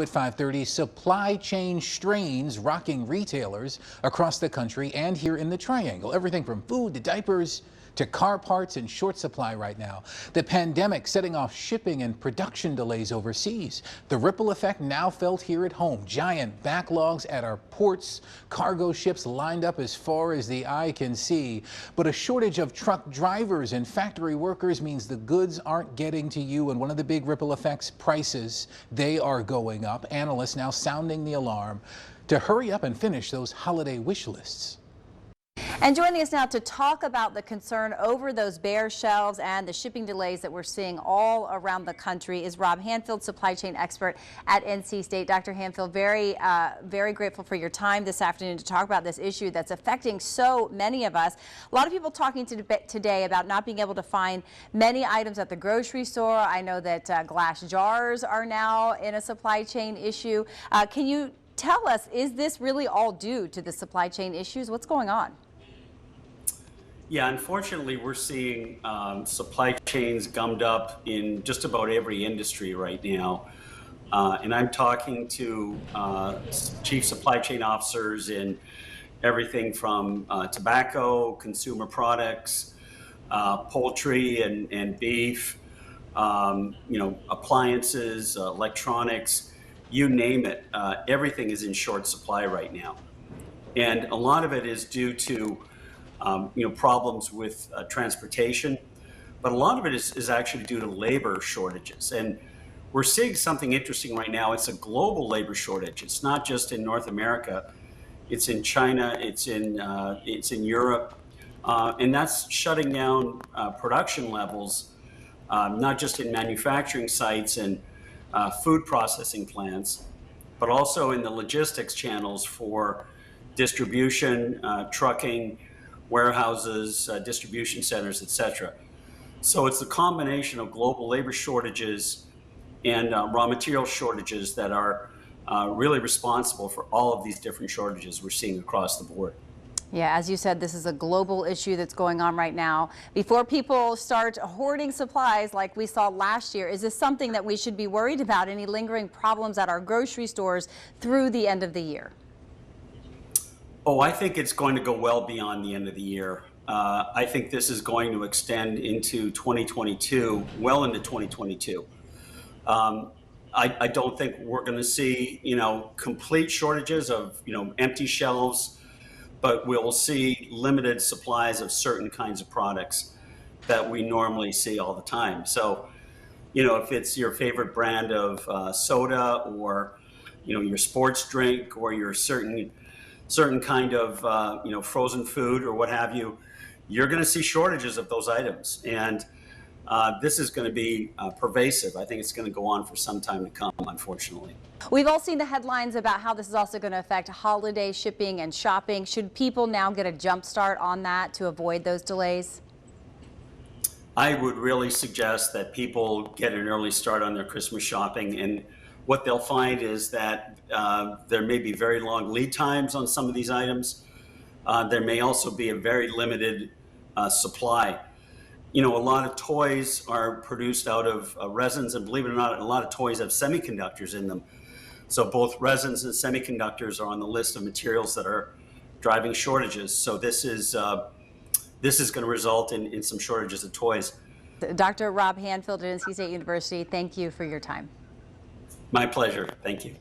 At 5:30, supply chain strains rocking retailers across the country and here in the Triangle. Everything from food to diapers to car parts in short supply right now. The pandemic setting off shipping and production delays overseas. The ripple effect now felt here at home. Giant backlogs at our ports, cargo ships lined up as far as the eye can see. But a shortage of truck drivers and factory workers means the goods aren't getting to you. And one of the big ripple effects, prices, they are going up. Analysts now sounding the alarm to hurry up and finish those holiday wish lists. And joining us now to talk about the concern over those bare shelves and the shipping delays that we're seeing all around the country is Rob Hanfield, supply chain expert at NC State. Dr. Hanfield, very grateful for your time this afternoon to talk about this issue that's affecting so many of us. A lot of people talking today about not being able to find many items at the grocery store. I know that glass jars are now in a supply chain issue. Can you tell us, is this really all due to the supply chain issues? What's going on? Yeah, unfortunately, we're seeing supply chains gummed up in just about every industry right now. And I'm talking to chief supply chain officers in everything from tobacco, consumer products, poultry and beef, appliances, electronics, you name it. Everything is in short supply right now. And a lot of it is due to problems with transportation, but a lot of it is actually due to labor shortages. And we're seeing something interesting right now. It's a global labor shortage. It's not just in North America. It's in China. It's in Europe, and that's shutting down production levels, not just in manufacturing sites and food processing plants, but also in the logistics channels for distribution, trucking, warehouses, distribution centers, etc. So it's the combination of global labor shortages and raw material shortages that are really responsible for all of these different shortages we're seeing across the board. Yeah, as you said, this is a global issue that's going on right now. Before people start hoarding supplies like we saw last year, is this something that we should be worried about? Any lingering problems at our grocery stores through the end of the year? Oh, I think it's going to go well beyond the end of the year. I think this is going to extend into 2022, well into 2022. I don't think we're going to see, complete shortages of, empty shelves, but we'll see limited supplies of certain kinds of products that we normally see all the time. So, if it's your favorite brand of soda or, your sports drink or your certain kind of frozen food or what have you, you're going to see shortages of those items. And this is going to be pervasive. I think it's going to go on for some time to come, unfortunately. We've all seen the headlines about how this is also going to affect holiday shipping and shopping. Should people now get a jump start on that to avoid those delays? I would really suggest that people get an early start on their Christmas shopping. And what they'll find is that there may be very long lead times on some of these items. There may also be a very limited supply. A lot of toys are produced out of resins, and believe it or not, a lot of toys have semiconductors in them. So both resins and semiconductors are on the list of materials that are driving shortages. So this is going to result in some shortages of toys. Dr. Rob Hanfield at NC State University, thank you for your time. My pleasure. Thank you.